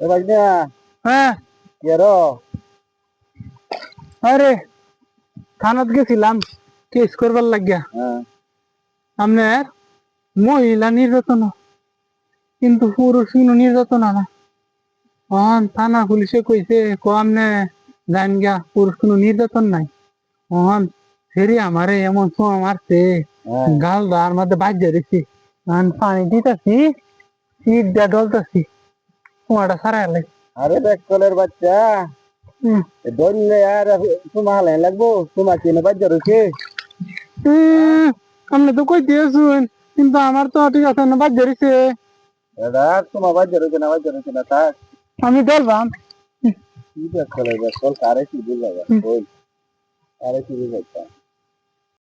এ ভাইয়া হ্যাঁ। কেরো আরে থানাত গেছিলাম কেস করবার লাগিয়া। হ্যাঁ আপনার মহিলা নির্যাতন কিন্তু পুরুষ কিন্তু নির্যাতন না। থানা পুলিশে কইছে আমনে জান গিয়া পুরুষ কোনো নির্যাতন নাই। অহন ফেরি আমারে এমন ছোঁয়া মারছে হ্যাঁ গাল দার মধ্যে বাজ্যা দিছি। পানি দিতেছি শীত দিয়া ডলতেছি কুয়াটা সারাই লাই। আরে বেকলের বাচ্চা ধরলে আর তোমার হালাই লাগবো তোমার কিনে বাজ্যা রয়েছে আপনি তো কই দিয়েছুন কিন্তু আমার তো ঠিক আছে না বাজ্যা দিছে। দাদা তোমার বাজ্যা রয়েছে না থাক আমি ধরবাম। কি বেকলের বেকল কারে কি বুঝাবা ওই কারে কি বুঝাইতা